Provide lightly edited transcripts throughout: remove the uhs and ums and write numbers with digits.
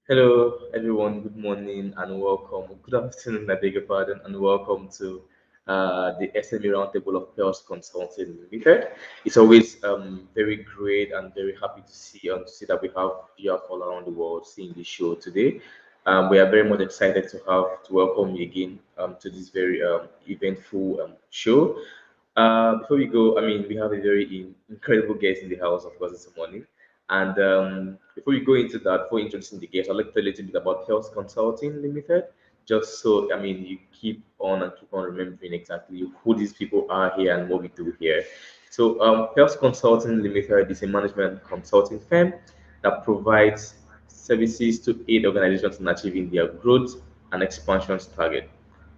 Hello, everyone. Good morning and welcome. Good afternoon, I beg your pardon, and welcome to the SME Roundtable of Pearls Consulting Limited. It's always very great and very happy to see that we have viewers all around the world seeing the show today. We are very much excited to welcome you again to this very eventful show. Before we go, we have a very incredible guest in the house, of course, this morning. And before we go into that, before introducing the guest, I'd like to tell you a little bit about Health Consulting Limited, just so you keep on remembering exactly who these people are here and what we do here. So, Health Consulting Limited is a management consulting firm that provides services to aid organizations in achieving their growth and expansion target.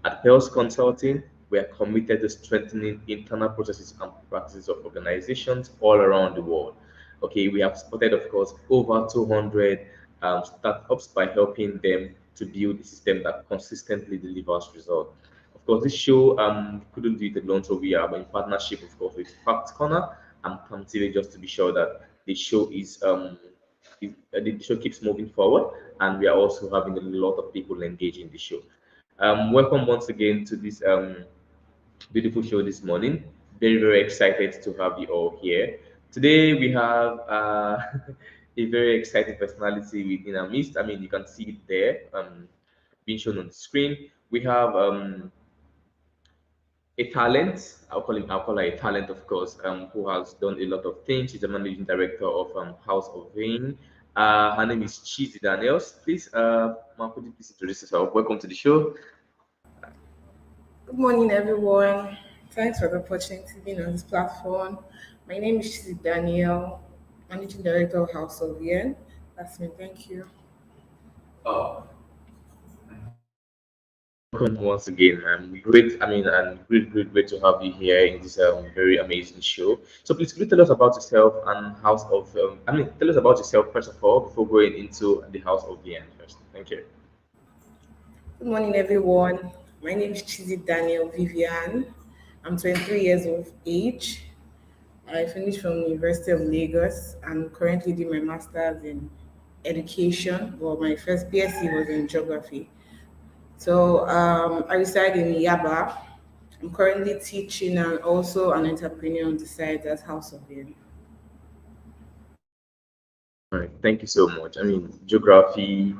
At Health Consulting, we are committed to strengthening internal processes and practices of organizations all around the world. Okay, we have supported, of course, over 200 startups by helping them to build a system that consistently delivers results. Of course, this show couldn't do it alone, so we are in partnership, of course, with Fact Corner and Camtile just to be sure that the show the show keeps moving forward, and we are also having a lot of people engaging the show. Welcome once again to this beautiful show this morning. Very, very excited to have you all here. Today we have a very exciting personality within our midst. You can see it there, being shown on the screen. We have a talent. I'll call her a talent, of course, who has done a lot of things. She's the managing director of Houseofvien. Her name is Chizzie Daniels. Please, ma'am, could you please introduce yourself? Welcome to the show. Good morning, everyone. Thanks for the opportunity being on this platform. My name is Chizzie Daniel, Managing Director of Houseofvien. That's me. Thank you. Welcome once again. Great. And great to have you here in this very amazing show. So please, could you tell us about yourself and House of? Tell us about yourself first of all before going into the House of the End first. Thank you. Good morning, everyone. My name is Chizzie Daniel Vivian. I'm 23 years of age. I finished from University of Lagos. I'm currently doing my master's in education. Well, my first BSc was in geography. So I reside in Yaba. I'm currently teaching and also an entrepreneur on the side at House of Beer. All right. Thank you so much. Geography,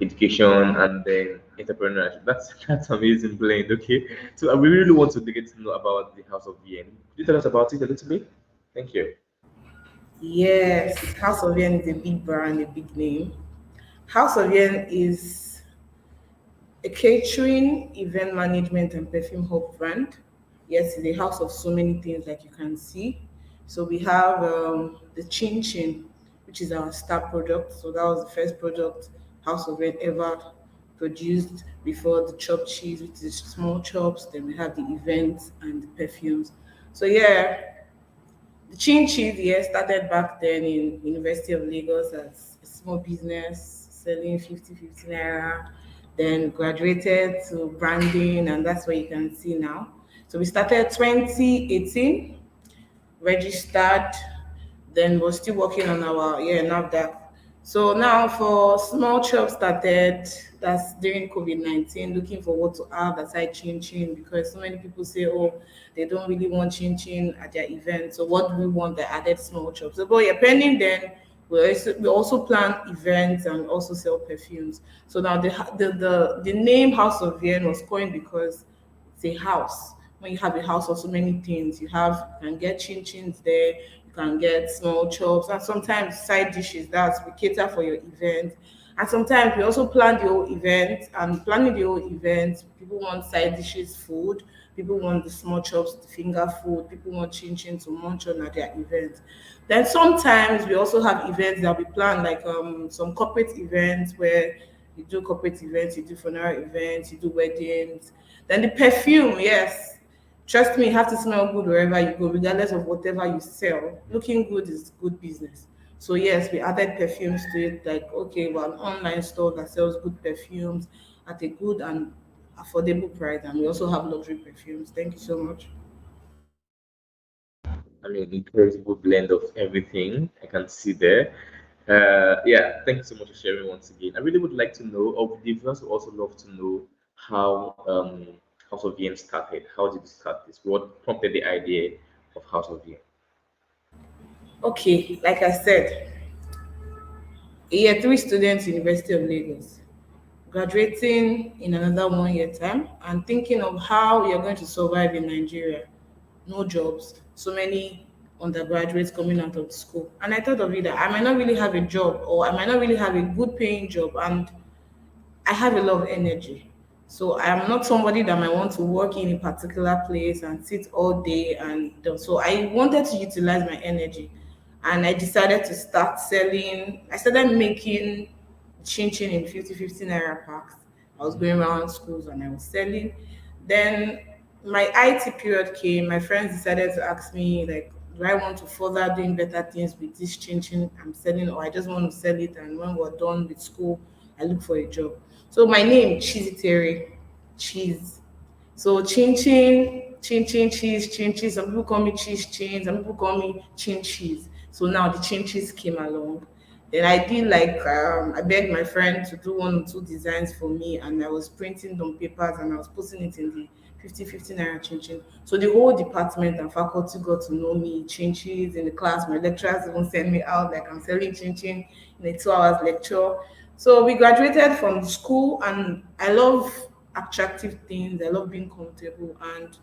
education, and then entrepreneurship. That's amazing blend. Okay. So we really want to get to know about the House of VN. Could you tell us about it a little bit? Thank you. Yes, House of Yen is a big brand, a big name. House of Yen is a catering, event management, and perfume hub brand. Yes, it's a house of so many things like you can see. So we have the Chin Chin, which is our star product. So that was the first product House of Yen ever produced before the chopped cheese, which is small chops. Then we have the events and the perfumes. So yeah, the Chin Cheese, yes, started back then in University of Lagos as a small business selling 50 naira. Then graduated to branding, and that's what you can see now. So we started 2018, registered, then we're still working on our NAFDAC. So now for small shops started, that's during COVID-19, looking for what to add aside chin chin because so many people say, oh, they don't really want chin chin at their event. So what do we want? The added small shops. So but yeah, pending then we also plan events and also sell perfumes. So now the name House of Vienne was coined because it's a house. When you have a house of so many things, you can get chin chins there, you can get small chops, and sometimes side dishes. That's we cater for your event. And sometimes we also plan the whole event. And planning the whole event, people want side dishes, food. People want the small chops, the finger food. People want chin chin to munch on at their event. Then sometimes we also have events that we plan, like some corporate events where you do corporate events, you do funeral events, you do weddings. Then the perfume, yes. Trust me, you have to smell good wherever you go, regardless of whatever you sell. Looking good is good business. So yes, we added perfumes to it. Like okay, we're an online store that sells good perfumes at a good and affordable price, and we also have luxury perfumes. Thank you so much. Incredible blend of everything I can see there. Yeah, thank you so much for sharing once again. I really would like to know, or the viewers would also love to know how House of Vienna started. How did you start this? What prompted the idea of House of Vienna? Okay, like I said, a year three student, University of Lagos, graduating in another 1 year time and thinking of how you're going to survive in Nigeria. No jobs, so many undergraduates coming out of school. And I thought of it that I might not really have a job or I might not really have a good paying job. And I have a lot of energy. So I'm not somebody that might want to work in a particular place and sit all day. So I wanted to utilize my energy. And I decided to start selling. I started making chin in 50 naira packs. I was going around schools and I was selling. Then my IT period came. My friends decided to ask me, like, do I want to further doing better things with this chin I'm selling, or I just want to sell it? And when we're done with school, I look for a job. So my name, Chizzie Terry, cheese. So chin cheese. Some people call me cheese chin, some people call me chin cheese. So now the chin cheese came along. Then I did like I begged my friend to do one or two designs for me, and I was printing on papers and I was posting it in the 50 naira chin chin. So the whole department and faculty got to know me, chin cheese in the class. My lecturers even sent me out like I'm selling chin chin in a 2 hours lecture. So we graduated from school, and I love attractive things. I love being comfortable. And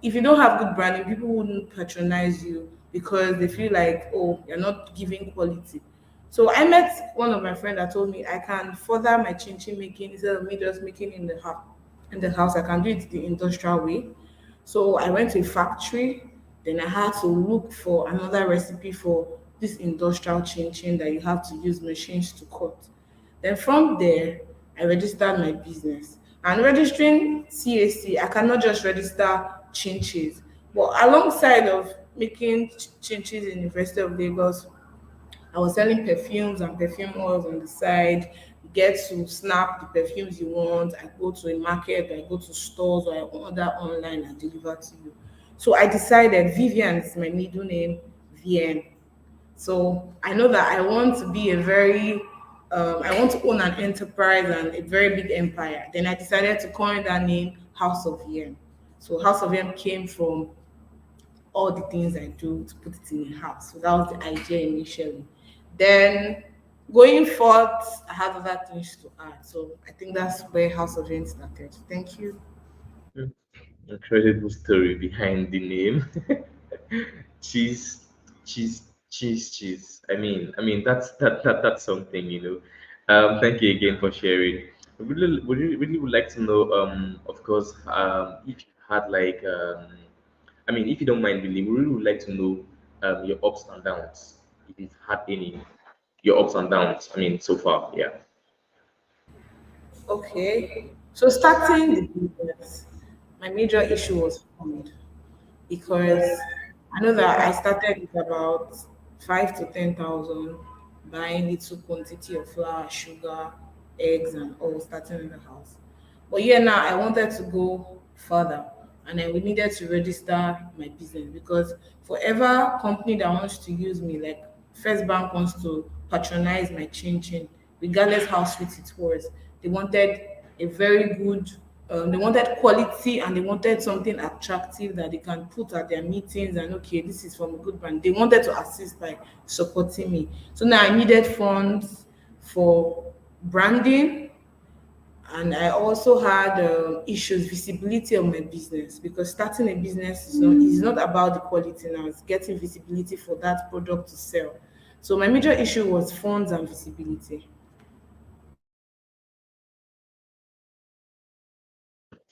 if you don't have good branding, people wouldn't patronize you because they feel like, oh, you're not giving quality. So I met one of my friends that told me I can further my chin chin making instead of me just making in the house. I can do it the industrial way. So I went to a factory. Then I had to look for another recipe for this industrial chin chin that you have to use machines to cut. Then from there, I registered my business. And registering CAC, I cannot just register chinches. But alongside of making chinches in University of Lagos, I was selling perfumes and perfume oils on the side. You get to snap the perfumes you want. I go to a market, I go to stores, or I order online and deliver to you. So I decided Vivian is my middle name, VN. So I know that I want to be a very, I want to own an enterprise and a very big empire. Then I decided to coin that name House of Yen. So House of Yen came from all the things I do to put it in a house. So that was the idea initially. Then going forth, I have other things to add. So I think that's where House of Yen started. Thank you. Hmm, incredible story behind the name. cheese, cheese. That's something, you know. Thank you again for sharing. I really would like to know, of course, if you had like, if you don't mind, really, we really would like to know your ups and downs. If you've had any, your ups and downs. So far, yeah. Okay. So starting the business, my major issue was fund because I know that I started with about 5 to 10,000, buying little quantity of flour, sugar, eggs, and all starting in the house. But yeah, now I wanted to go further, and I we needed to register my business because for ever company that wants to use me, like First Bank wants to patronize my chin chin, regardless how sweet it was. They wanted a very good, they wanted quality and they wanted something attractive that they can put at their meetings and okay, this is from a good brand. They wanted to assist by supporting me. So now I needed funds for branding, and I also had issues visibility of my business because starting a business is not about the quality now, it's getting visibility for that product to sell. So my major issue was funds and visibility.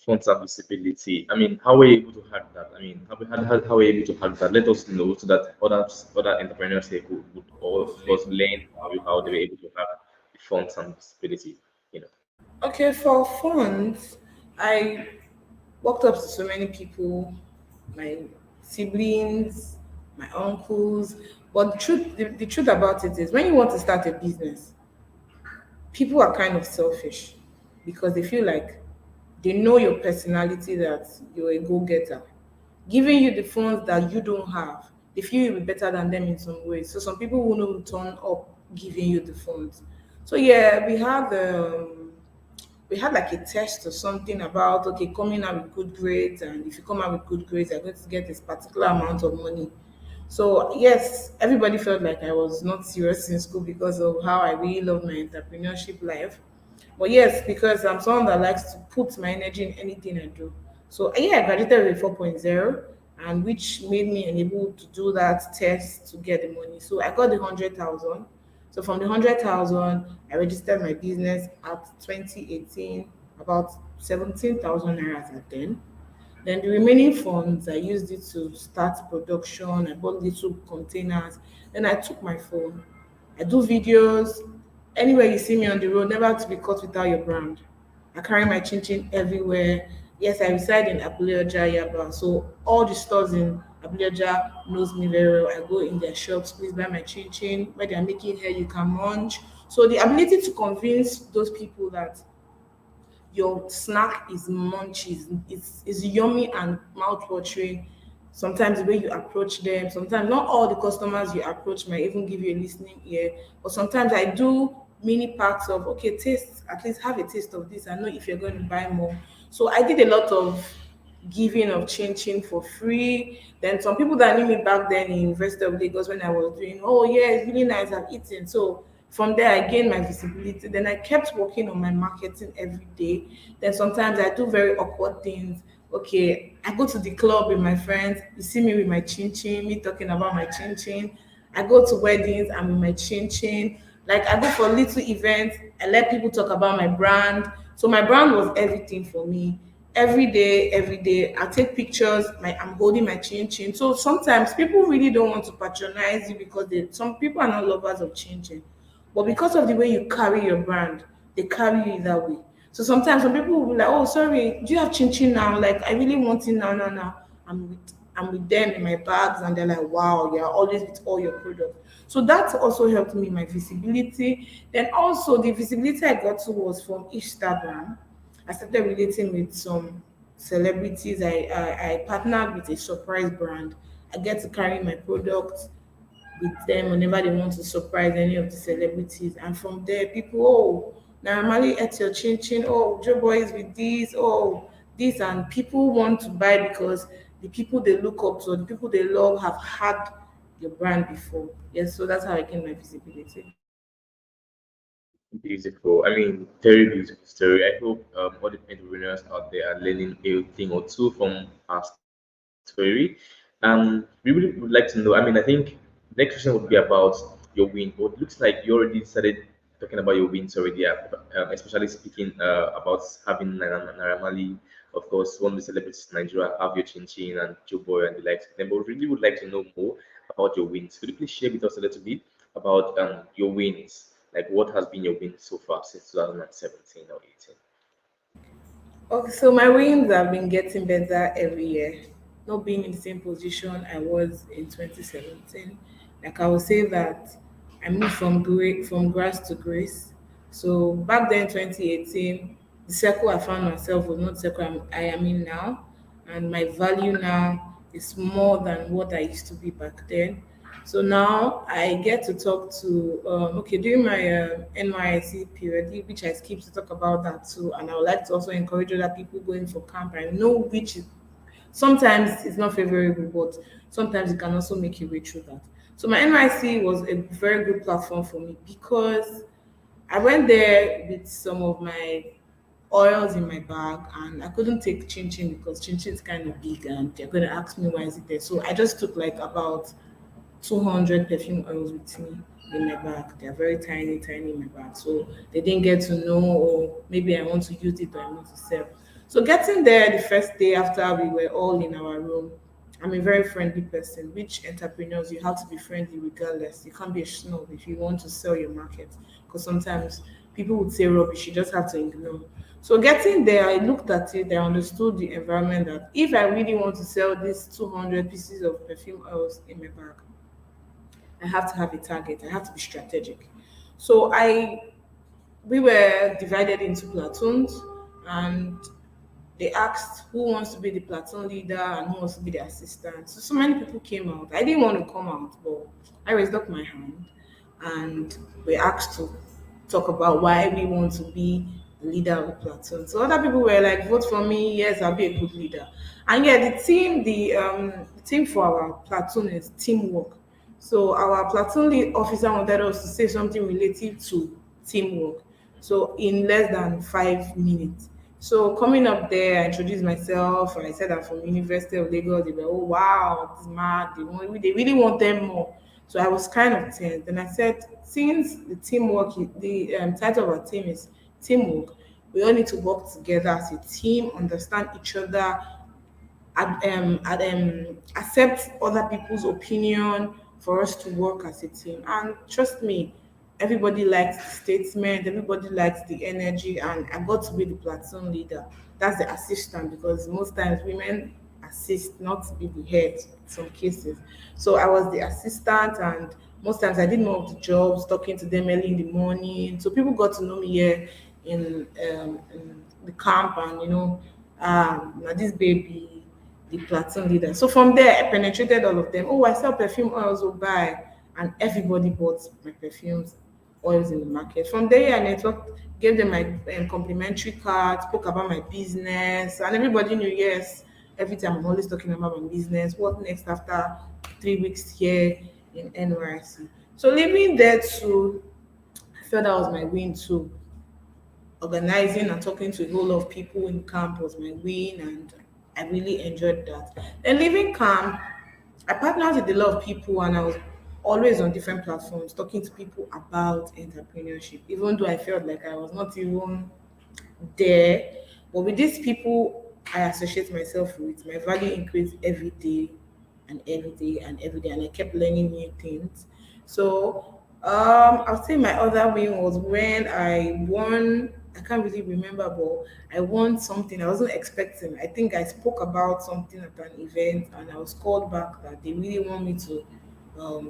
Front and visibility. How were you able to hack that? How were you able to hack that? Let us know so that other entrepreneurs here could of course learn how they were able to hack the front and visibility. You know. Okay, for funds, I walked up to so many people, my siblings, my uncles. But the truth about it is, when you want to start a business, people are kind of selfish because they feel like they know your personality that you're a go-getter. Giving you the funds that you don't have, they feel you'll be better than them in some ways. So some people will not turn up giving you the funds. So yeah, we had like a test or something about, okay, coming out with good grades, and if you come out with good grades you're going to get this particular amount of money. So yes, everybody felt like I was not serious in school because of how I really love my entrepreneurship life. But yes, because I'm someone that likes to put my energy in anything I do. So yeah, I graduated with 4.0, and which made me unable to do that test to get the money. So I got the 100,000. So from the 100,000, I registered my business at 2018, about 17,000 naira at then. Then the remaining funds, I used it to start production. I bought little containers. Then I took my phone. I do videos. Anywhere you see me on the road, never to be caught without your brand. I carry my chin chin everywhere. Yes, I reside in Abuleoja, Yaba. So all the stores in Abuleoja knows me very well. I go in their shops, please buy my chin chin. Where they're making hair, you can munch. So the ability to convince those people that your snack is munchy, is yummy and mouth-watering. Sometimes the way you approach them, sometimes not all the customers you approach might even give you a listening ear, but sometimes I do mini packs of, okay, taste, at least have a taste of this. I know if you're going to buy more. So I did a lot of giving of chin chin for free. Then some people that knew me back then in University of Lagos when I was doing, oh yeah, it's really nice, I've eaten. So from there I gained my visibility. Then I kept working on my marketing every day. Then sometimes I do very awkward things. Okay, I go to the club with my friends. You see me with my chin chin, me talking about my chin chin. I go to weddings, I'm with my chin chin. Like I go for little events, I let people talk about my brand. So my brand was everything for me. Every day, I take pictures. I'm holding my chin chin. So sometimes people really don't want to patronize you because some people are not lovers of chin chin, but because of the way you carry your brand, they carry you that way. So sometimes some people will be like, "Oh, sorry, do you have chin chin now? Like, I really want it now, now, now." I'm with I'm with them in my bags, and they're like, "Wow, you're always with all your products." So that also helped me my visibility. Then also the visibility I got to was from Instagram. I started relating with some celebrities. I partnered with a surprise brand. I get to carry my products with them whenever they want to surprise any of the celebrities. And from there, people, oh, normally at your chin chin, oh, Joe Boy is with this, oh, this, and people want to buy because the people they look up to, or the people they love, have had your brand before. Yes, so that's how I gain my visibility. Beautiful. I mean, very beautiful story. I hope all the entrepreneurs out there are learning a thing or two from our story. We really would like to know. I mean, I think next question would be about your win. But it looks like you already started talking about your wins already, especially speaking about having Naramali, of course, one of the celebrities in Nigeria, have your Chin Chin and Joe Boy and the likes of them. But we really would like to know more about your wins. Could you please share with us a little bit about your wins? Like, what has been your win so far since 2017 or 18? Okay, so my wins have been getting better every year. Not being in the same position I was in 2017. Like I would say that I moved from from grass to grace. So back then, 2018, the circle I found myself was not the circle I am in now, and my value now is more than what I used to be back then. So now I get to talk to, okay, during my NYC period, which I skip to talk about that too. And I would like to also encourage other people going for camp. I know which is sometimes it's not favorable, but sometimes it can also make your way through that. So my NYC was a very good platform for me because I went there with some of my oils in my bag, and I couldn't take chin chin because chin chin is kind of big and they're going to ask me why is it there. So I just took like about 200 perfume oils with me in my bag. They're very tiny, tiny in my bag. So they didn't get to know, or maybe I want to use it or I want to sell. So getting there the first day after we were all in our room, I'm a very friendly person, which entrepreneurs, you have to be friendly regardless. You can't be a snob if you want to sell your market. Because sometimes people would say rubbish, you just have to ignore. So getting there, I looked at it, I understood the environment that if I really want to sell these 200 pieces of perfume oils in my bag, I have to have a target. I have to be strategic. So I we were divided into platoons, and they asked who wants to be the platoon leader and who wants to be the assistant. So many people came out. I didn't want to come out, but I raised up my hand. and we're asked to talk about why we want to be the leader of the platoon. So other people were like, vote for me, yes, I'll be a good leader. And yeah, the team for our platoon is teamwork. So our platoon lead officer wanted us to say something related to teamwork. So in less than 5 minutes. So coming up there, I introduced myself. I said I'm from University of Lagos. They were, oh wow, this mad. They really want them more. So I was kind of tense. Then I said, since the teamwork, the title of our team is teamwork, we all need to work together as a team, understand each other, accept other people's opinion for us to work as a team. And trust me, everybody likes the statement, everybody likes the energy, and I got to be the platoon leader. That's the assistant because most times women assist, not to be the head in some cases. So I was the assistant, and most times I did more of the jobs, talking to them early in the morning. So people got to know me here in the camp, and now this baby, the platoon leader. So from there, I penetrated all of them. Oh, I sell perfume oils, will buy, and everybody bought my perfumes oils in the market. From there, I networked, gave them my complimentary card, spoke about my business, and everybody knew, yes, every time I'm always talking about my business. What next after 3 weeks here in NYC? So leaving there too, I felt that was my win too. Organizing and talking to a whole lot of people in camp was my win, and I really enjoyed that. Then leaving camp, I partnered with a lot of people, and I was always on different platforms talking to people about entrepreneurship, even though I felt like I was not even there. But with these people I associate myself with, my value increased every day and every day and every day, and I kept learning new things. So I'll say my other win was when I won. I can't really remember, but I won something I wasn't expecting. I think I spoke about something at an event, and I was called back that they really want me to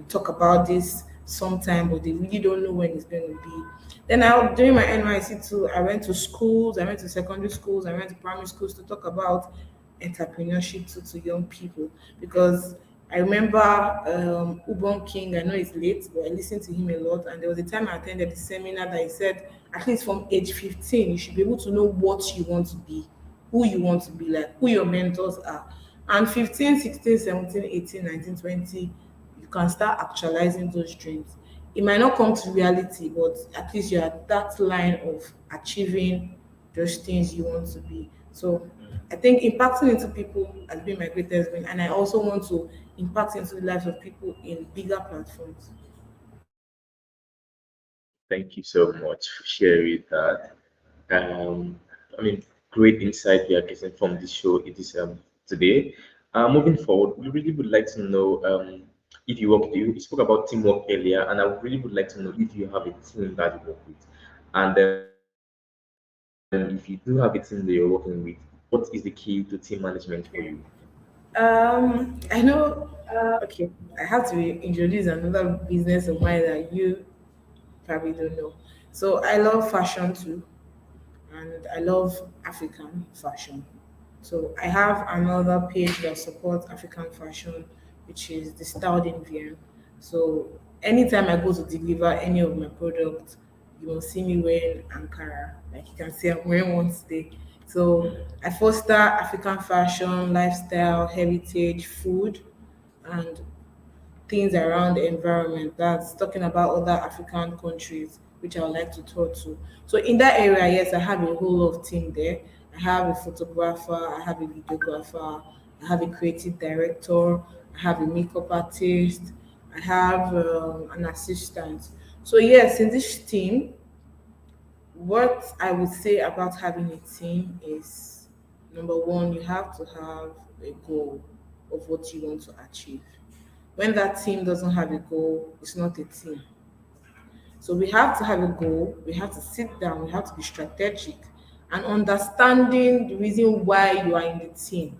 talk about this sometime, but they really don't know when it's going to be. Then during my NYC too, I went to schools, I went to secondary schools, I went to primary schools to talk about entrepreneurship to young people because I remember Ubon King, I know he's late, but I listened to him a lot. And there was a time I attended the seminar that he said, at least from age 15, you should be able to know what you want to be, who you want to be like, who your mentors are. And 15, 16, 17, 18, 19, 20, you can start actualizing those dreams. It might not come to reality, but at least you're at that line of achieving those things you want to be. So I think impacting into people has been my greatest win, and I also want to impact into the lives of people in bigger platforms. Thank you so much for sharing that. Um, I mean, great insight we are getting from this show. It is today. Moving forward, we really would like to know if you work. You spoke about teamwork earlier, and I really would like to know if you have a team that you work with, and then if you do have a team that you're working with, what is the key to team management for you? I know. Okay, I have to introduce another business of mine that you probably don't know. So I love fashion too, and I love African fashion. So I have another page that supports African fashion, which is the Houseofvien. So anytime I go to deliver any of my products, you will see me wearing Ankara. Like you can see, I'm wearing one today. So I foster African fashion, lifestyle, heritage, food, and things around the environment. That's talking about other African countries, which I would like to talk to. So in that area, yes, I have a whole lot of team there. I have a photographer, I have a videographer, I have a creative director, I have a makeup artist, I have an assistant. So yes, in this team, what I would say about having a team is number one, you have to have a goal of what you want to achieve. When that team doesn't have a goal, it's not a team. So we have to have a goal, we have to sit down, we have to be strategic and understanding the reason why you are in the team.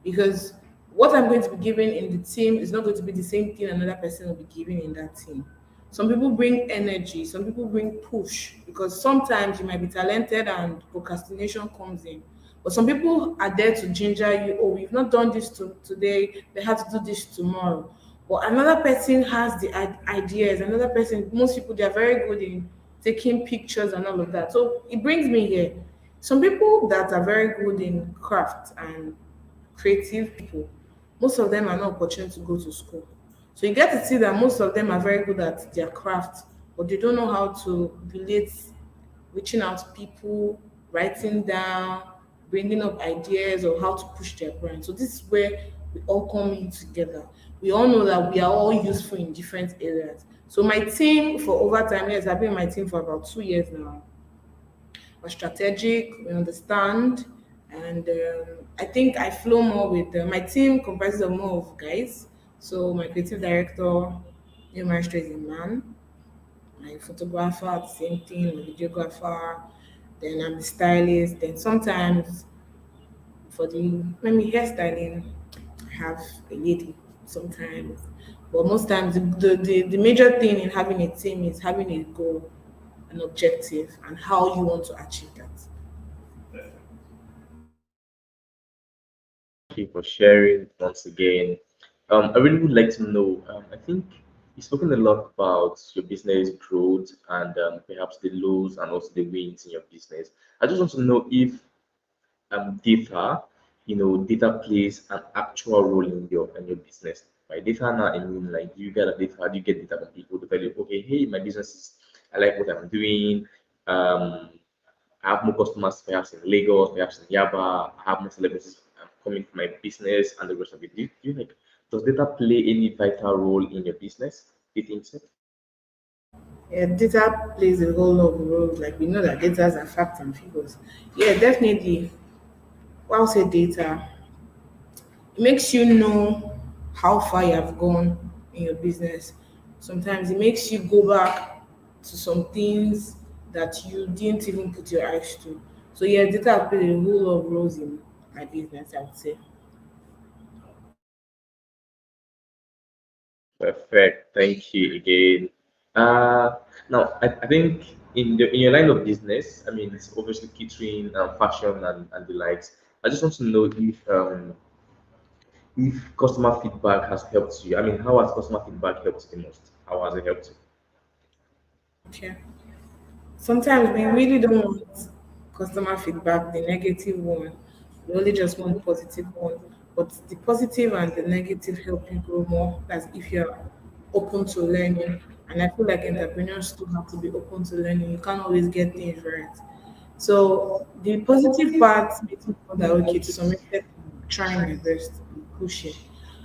Because what I'm going to be giving in the team is not going to be the same thing another person will be giving in that team. Some people bring energy, some people bring push because sometimes you might be talented and procrastination comes in. But some people are there to ginger you. Oh, we've not done this today, they have to do this tomorrow. But another person has the ideas. Another person, most people, they are very good in taking pictures and all of that. So it brings me here. Some people that are very good in craft and creative people, most of them are not opportune to go to school. So you get to see that most of them are very good at their craft, but they don't know how to relate, reaching out to people, writing down, bringing up ideas of how to push their brand. So this is where we all come in together. We all know that we are all useful in different areas. So my team for over time, yes, I've been in my team for about 2 years now. We're strategic, we understand, and I think I flow more with my team comprises of more of guys. So my creative director, new maestro is a man, my photographer, the same thing, my videographer, then I'm the stylist, then sometimes for the maybe hairstyling, I have a lady sometimes. But most times the major thing in having a team is having a goal, an objective, and how you want to achieve that. Thank you for sharing once again. I really would like to know. I think you've spoken a lot about your business growth and perhaps the lows and also the wins in your business. I just want to know if data, data plays an actual role in your business. By data now, I mean like do you get a data? Do you get data from people to tell you, okay, hey, my business is, I like what I'm doing. Um, I have more customers perhaps in Lagos, perhaps in Yaba. I have more celebrities coming from my business and the rest of it. Do you like, does data play any vital role in your business? Do you think so? Yeah, data plays a whole lot of roles. Like we know that data are facts and figures. Yeah, definitely. Well, I'll say data. It makes you know how far you have gone in your business. Sometimes it makes you go back to some things that you didn't even put your eyes to. So yeah, data plays a whole lot of roles in my business, I would say. Perfect. Thank you again. Now, I think in your line of business, I mean, it's obviously catering, fashion, and the likes. I just want to know if customer feedback has helped you. I mean, how has customer feedback helped you the most? How has it helped you? Okay. Sometimes we really don't want customer feedback, the negative one. We only just want positive one. But the positive and the negative help you grow more. That's if you're open to learning. And I feel like entrepreneurs still have to be open to learning. You can't always get things right. So the positive part makes me feel that okay, to some extent, I'm trying my best, I'm pushing.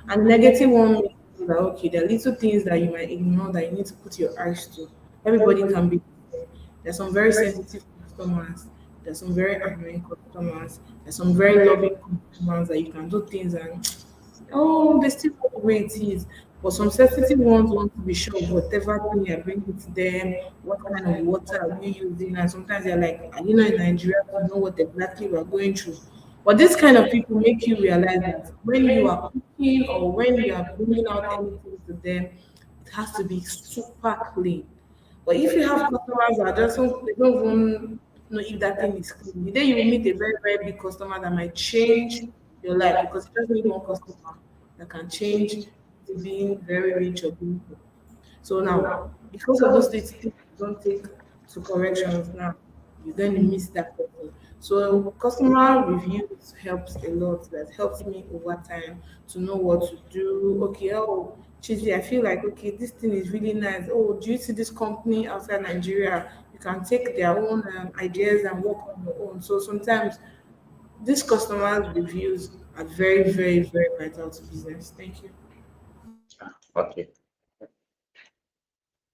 And the negative one makes me feel that okay, there are little things that you might ignore that you need to put your eyes to. Everybody can be the same. There's some very sensitive customers. There's some very annoying customers. There's some very loving customers that you can do things and oh, they still love the way it is. But some sensitive ones want to be sure of whatever thing you're bringing to them, what kind of water are you using? And sometimes they're like, are you not in Nigeria to know what exactly we're going through? But this kind of people make you realize that when you are cooking or when you are bringing out anything to them, it has to be super clean. But if you have customers that just don't, they don't even know if that thing is clean, the day you will meet a very, very big customer that might change your life because you just need one customer that can change to being very rich or being poor. So now, because of those little things you don't take to corrections now, you're going to miss that person. So customer reviews helps a lot. That helps me over time to know what to do. Okay, oh, Chizzy, I feel like okay, this thing is really nice. Oh, do you see this company outside Nigeria? You can take their own ideas and work on your own. So sometimes these customers reviews are very, very, very vital to business. Thank you. Okay.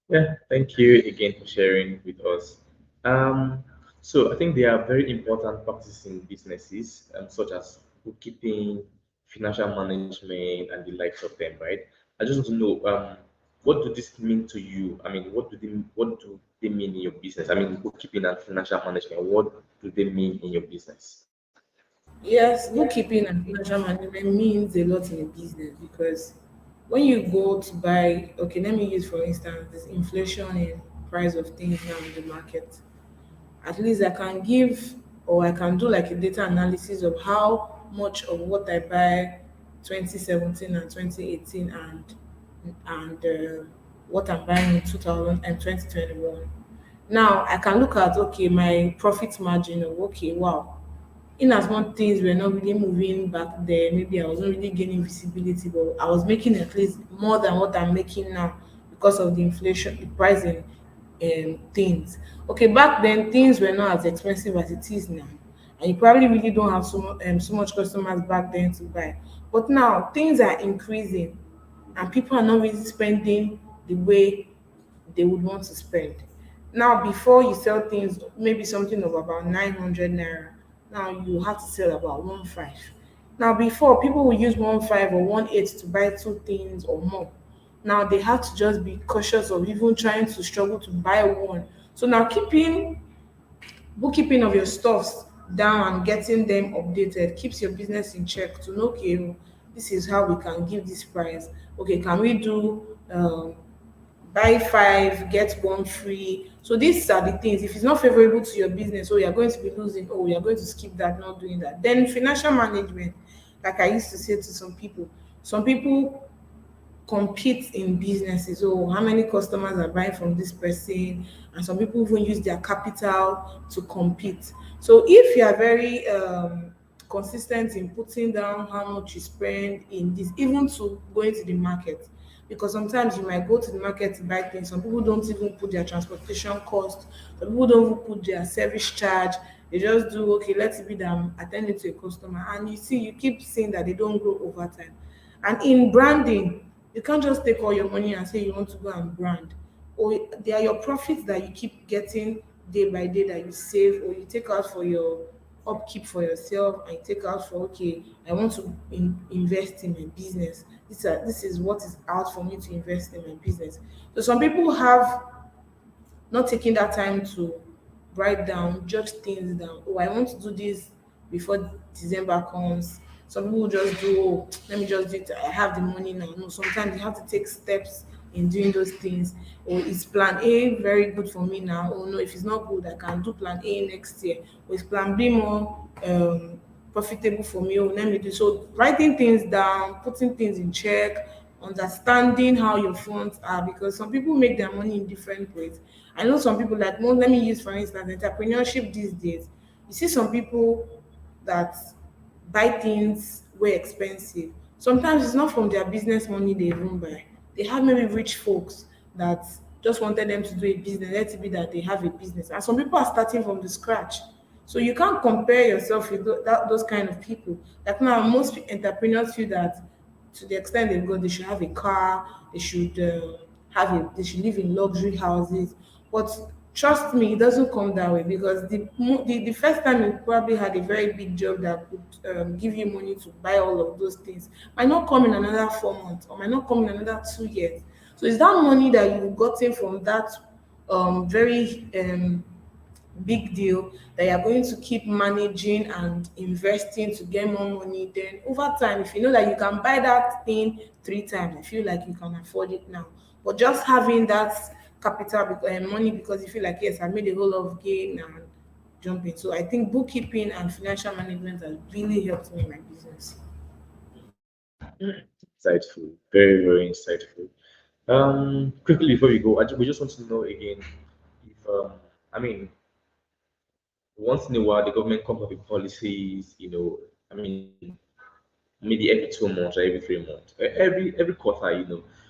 Yeah, thank you again for sharing with us. Um, so I think there are very important practices in businesses, such as bookkeeping, financial management, and the likes of them, right? I just want to know, what do this mean to you? I mean, what do they mean in your business? I mean, bookkeeping and financial management, what do they mean in your business? Yes, bookkeeping and financial management means a lot in a business because when you go to buy, okay, let me use for instance this inflation in price of things now in the market. At least I can give or I can do like a data analysis of how much of what I buy 2017 and 2018 and and what I'm buying in 2000 and 2021. Now I can look at, okay, my profit margin of, okay, wow, in as much things were not really moving back there, maybe I wasn't really gaining visibility, but I was making at least more than what I'm making now because of the inflation, the price in things. Okay, back then things were not as expensive as it is now, and you probably really don't have so much customers back then to buy. But now things are increasing, and people are not really spending the way they would want to spend. Now, before you sell things, maybe something of about 900 naira, now you have to sell about 1.5. Now, before people would use 1.5 or 1.8 to buy two things or more. Now they have to just be cautious of even trying to struggle to buy one. So now keeping bookkeeping of your stuffs down and getting them updated keeps your business in check to know, okay, oh, this is how we can give this price. Okay, can we do buy five get one free? So these are the things. If it's not favorable to your business, oh, you're going to be losing, oh, you're going to skip that, not doing that. Then financial management, like I used to say to some people compete in businesses. Oh, how many customers are buying from this person? And some people even use their capital to compete. So if you are very consistent in putting down how much you spend in this, even to going to the market, because sometimes you might go to the market to buy things. Some people don't even put their transportation cost. Some people don't even put their service charge. They just do, okay, let's be that I'm attending to a customer. And you see, you keep seeing that they don't grow over time. And in branding, you can't just take all your money and say you want to go and brand. Or they are your profits that you keep getting day by day that you save, or you take out for your upkeep for yourself, and you take out for, okay, I want to invest in my business. This is what is out for me to invest in my business. So some people have not taking that time to write down, jot things down. Oh, I want to do this before December comes. Some people just do, oh, let me just do it. I have the money now. No, sometimes you have to take steps in doing those things. Or is plan A very good for me now? Oh no, if it's not good, I can do plan A next year. Or is plan B more profitable for me? Oh, let me do so. Writing things down, putting things in check, understanding how your funds are, because some people make their money in different ways. I know some people like, well, let me use for instance entrepreneurship these days. You see some people that buy things way expensive. Sometimes it's not from their business money they even buy. They have maybe rich folks that just wanted them to do a business. Let it be that they have a business. And some people are starting from the scratch. So you can't compare yourself with those kind of people. Like now, most entrepreneurs feel that to the extent they go, they should have a car, they should they should live in luxury houses. But trust me, it doesn't come that way, because the first time you probably had a very big job that could give you money to buy all of those things might not come in another 4 months, or might not come in another 2 years. So it's that money that you've gotten from that very big deal that you're going to keep managing and investing to get more money. Then over time, if you know that you can buy that thing 3 times, I feel like you can afford it now. But just having that capital money, because you feel like, yes, I made a whole lot of gain and jumping. So I think bookkeeping and financial management has really helped me in my business. Insightful, very, very insightful. Quickly before we go, we just want to know again if, I mean, once in a while the government comes up with policies, maybe every 2 months or every 3 months, every quarter,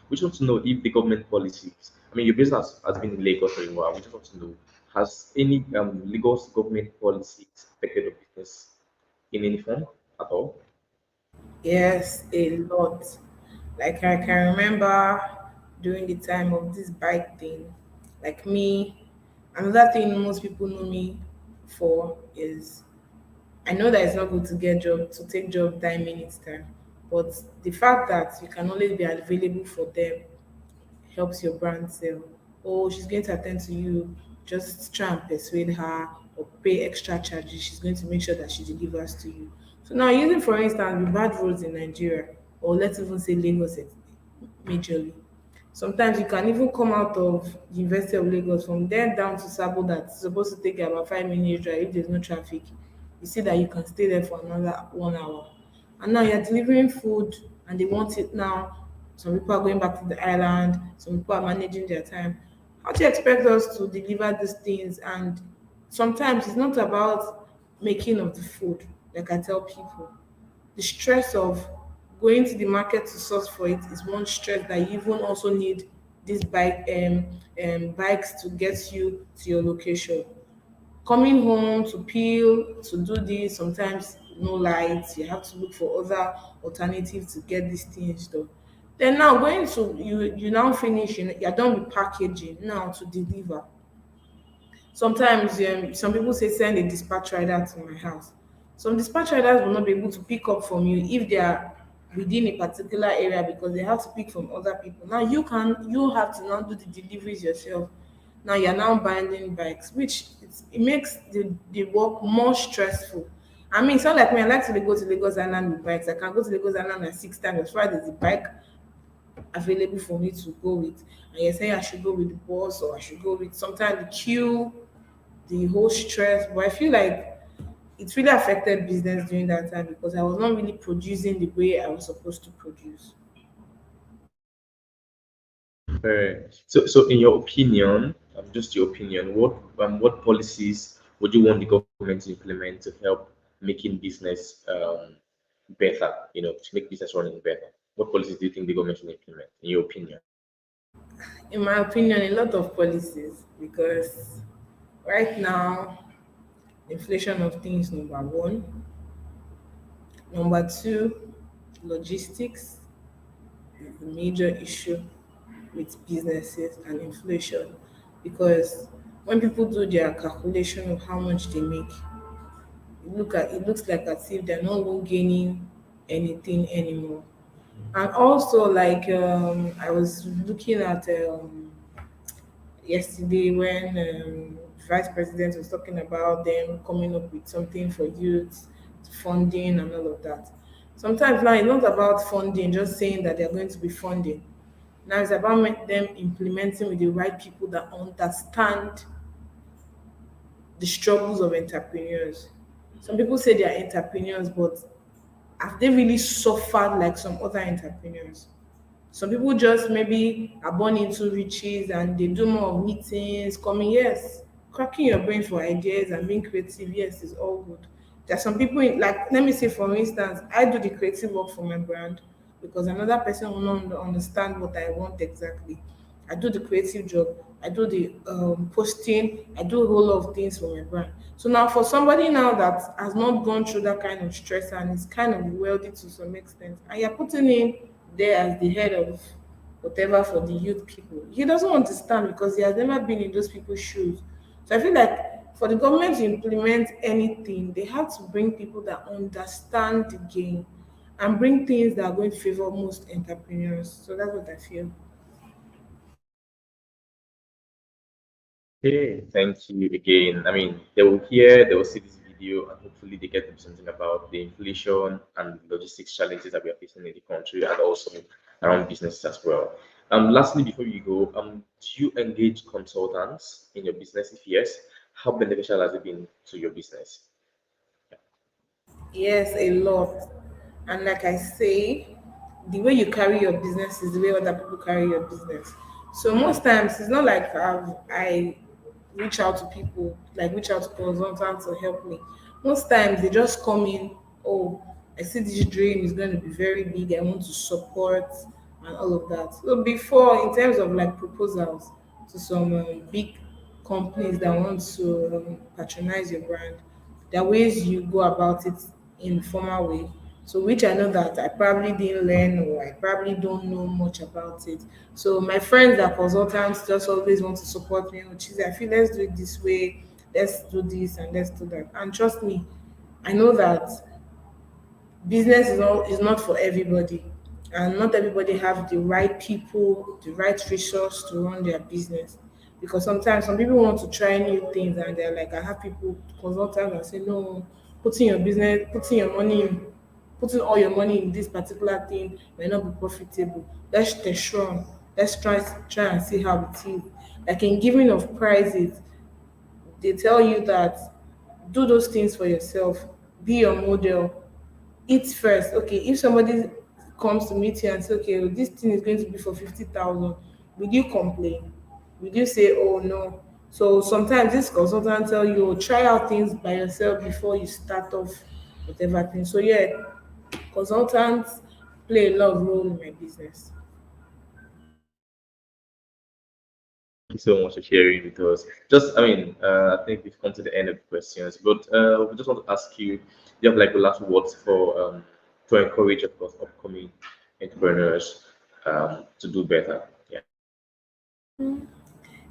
we just want to know if the government policies. I mean, your business has been in Lagos for a while. We just want to know, has any Lagos government policies affected your business in any form at all? Yes, a lot. Like I can remember during the time of this bike thing, like me, another thing most people know me for is, I know that it's not good to get job to take job 9 minutes time, but the fact that you can always be available for them helps your brand sell. Oh, she's going to attend to you. Just try and persuade her or pay extra charges. She's going to make sure that she delivers to you. So now, using for instance the bad roads in Nigeria, or let's even say Lagos majorly. Sometimes you can even come out of the University of Lagos from there down to Sabo, that's supposed to take you about 5 minutes drive if there's no traffic. You see that you can stay there for another 1 hour. And now you're delivering food and they want it now. Some people are going back to the island. Some people are managing their time. How do you expect us to deliver these things? And sometimes it's not about making of the food, like I tell people. The stress of going to the market to source for it is one stress that you even also need these bikes to get you to your location. Coming home to peel, to do this, sometimes no lights, you have to look for other alternatives to get these things done. Then now going to you now finish, you're done with packaging now to deliver. Sometimes some people say send a dispatch rider to my house. Some dispatch riders will not be able to pick up from you if they are within a particular area because they have to pick from other people. Now you have to now do the deliveries yourself. Now you're now binding bikes, which it makes the work more stressful. I mean, it's not like me. I like to go to Lagos Island with bikes. I can go to Lagos Island like 6 times as far as there's a bike available for me to go with. And you're saying I should go with the bus or I should go with sometimes the queue, the whole stress. But I feel like it really affected business during that time because I was not really producing the way I was supposed to produce. So in your opinion, just your opinion, what policies would you want the government to implement to help making business better? To make business running better. What policies do you think the government should implement, in your opinion? In my opinion, a lot of policies because right now, inflation of things number one. Number two, logistics is the major issue with businesses and inflation because when people do their calculation of how much they make, it looks like as if they're not even gaining anything anymore. And also, like I was looking at yesterday when vice president was talking about them coming up with something for youth funding and all of that. Sometimes now it's not about funding, just saying that they're going to be funding. Now it's about them implementing with the right people that understand the struggles of entrepreneurs. Some people say they are entrepreneurs, but have they really suffered like some other entrepreneurs? Some people just maybe are born into riches and they do more of meetings, coming, yes, cracking your brain for ideas and being creative, yes, is all good. There are some people, like, let me say, for instance, I do the creative work for my brand because another person will not understand what I want exactly. I do the creative job, I do the posting, I do a whole lot of things for my brand. So now, for somebody now that has not gone through that kind of stress and is kind of wealthy to some extent, and you're putting in there as the head of whatever for the youth people, he doesn't understand because he has never been in those people's shoes. So I feel like for the government to implement anything, they have to bring people that understand the game and bring things that are going to favor most entrepreneurs. So that's what I feel. Okay, thank you again. I mean, they will see this video, and hopefully they get them something about the inflation and logistics challenges that we are facing in the country and also around businesses as well. Lastly, before you go, do you engage consultants in your business? If yes, how beneficial has it been to your business? Yes, a lot. And like I say, the way you carry your business is the way other people carry your business. So most times it's not like I reach out to people, like reach out to consultants to help me. Most times they just come in, oh, I see this dream is going to be very big. I want to support and all of that. So before, in terms of like proposals to some big companies that want to patronize your brand, there are ways you go about it in a formal way. So which I know that I probably didn't learn or I probably don't know much about it. So my friends that are consultants just always want to support me. Which is I feel let's do it this way, let's do this and let's do that. And trust me, I know that business is not for everybody, and not everybody have the right people, the right resource to run their business. Because sometimes some people want to try new things and they're like, I have people consultants that say no, putting your money in, putting all your money in this particular thing may not be profitable. Let's test run. Let's try and see how it is. Like in giving of prizes, they tell you that do those things for yourself, be your model, eat first. Okay, if somebody comes to meet you and say, okay, this thing is going to be for 50,000, will you complain? Will you say, oh no? So sometimes this consultant tell you, oh, try out things by yourself before you start off whatever thing. So yeah, consultants play a lot of role in my business. Thank you so much for sharing with us. Just, I mean, I think we've come to the end of the questions, but we just want to ask you, do you have like the last words for to encourage, of course, upcoming entrepreneurs to do better? Yeah.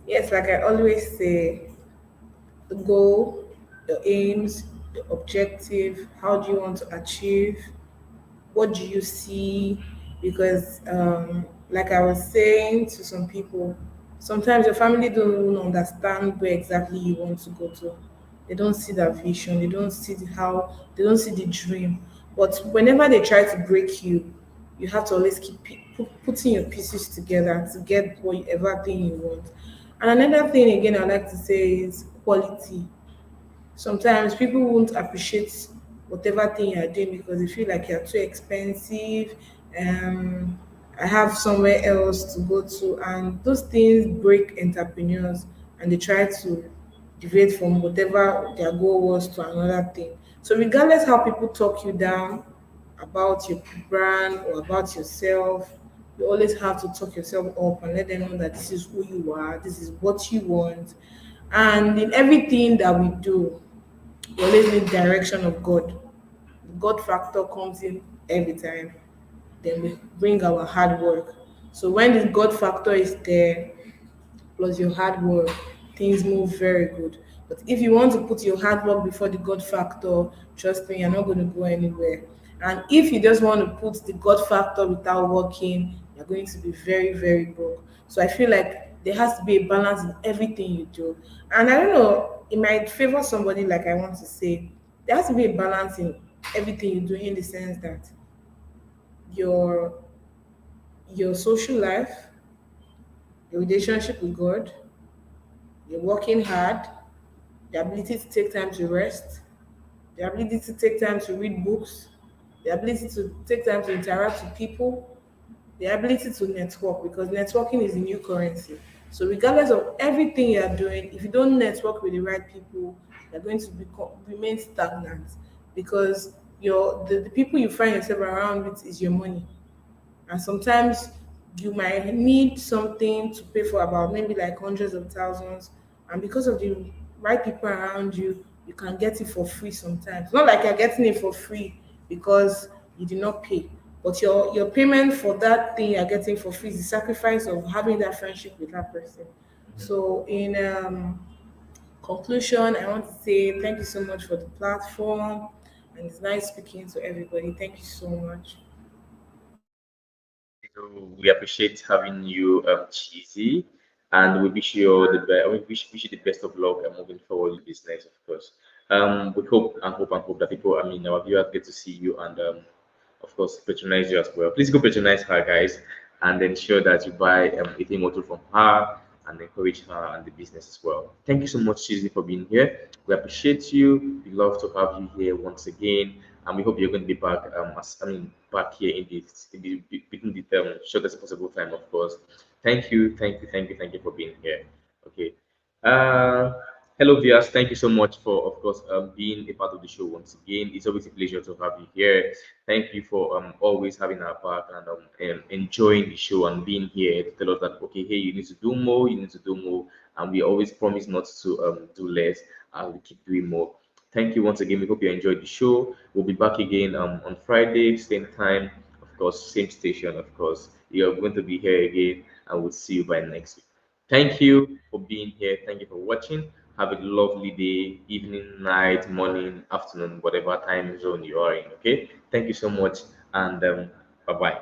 Yes, like I always say, the goal, the aims, the objective, how do you want to achieve, what do you see? Because like I was saying to some people, sometimes your family don't even understand where exactly you want to go to. They don't see that vision, they don't see how, they don't see the dream. But whenever they try to break you, you have to always keep putting your pieces together to get whatever thing you want. And another thing again I like to say is quality. Sometimes people won't appreciate whatever thing you're doing because they feel like you're too expensive. Um, I have somewhere else to go to, and those things break entrepreneurs, and they try to deviate from whatever their goal was to another thing. So, regardless how people talk you down about your brand or about yourself, you always have to talk yourself up and let them know that this is who you are, this is what you want. And in everything that we do, we always need direction of God. The God factor comes in every time. Then we bring our hard work. So when the God factor is there, plus your hard work, things move very good. But if you want to put your hard work before the God factor, trust me, you're not going to go anywhere. And if you just want to put the God factor without working, you're going to be very, very broke. So I feel like there has to be a balance in everything you do. And I don't know, it might favor somebody, like I want to say, there has to be a balance in everything you do in the sense that your your social life, your relationship with God, you're working hard, the ability to take time to rest, the ability to take time to read books, the ability to take time to interact with people, the ability to network, because networking is the new currency. So regardless of everything you are doing, if you don't network with the right people, you're going to remain stagnant because the people you find yourself around with is your money. And sometimes you might need something to pay for about maybe like hundreds of thousands, and because of the right people around you, you can get it for free sometimes. Not like you're getting it for free because you did not pay, but your payment for that thing you're getting for free is the sacrifice of having that friendship with that person. So in conclusion, I want to say thank you so much for the platform, and it's nice speaking to everybody. Thank you so much. So we appreciate having you, Cheesy, and we wish you all the best. We wish you the best of luck and moving forward in business, of course. We hope that people, I mean, our viewers get to see you and, of course, patronize you as well. Please go patronize her, guys, and ensure that you buy a thing or two from her and encourage her and the business as well. Thank you so much, Cheesy, for being here. We appreciate you. We love to have you here once again, and we hope you're going to be back. Back here in the within the shortest possible time, of course. Thank you for being here. Okay. Uh, Hello, viewers. Thank you so much for, of course, being a part of the show once again. It's always a pleasure to have you here. Thank you for always having our back and enjoying the show and being here to tell us that okay, hey, you need to do more, you need to do more, and we always promise not to do less, and we keep doing more. Thank you once again. We hope you enjoyed the show. We'll be back again on Friday, same time, of course, same station, of course. You're going to be here again, and we'll see you by next week. Thank you for being here. Thank you for watching. Have a lovely day, evening, night, morning, afternoon, whatever time zone you are in. Okay. Thank you so much, and bye bye.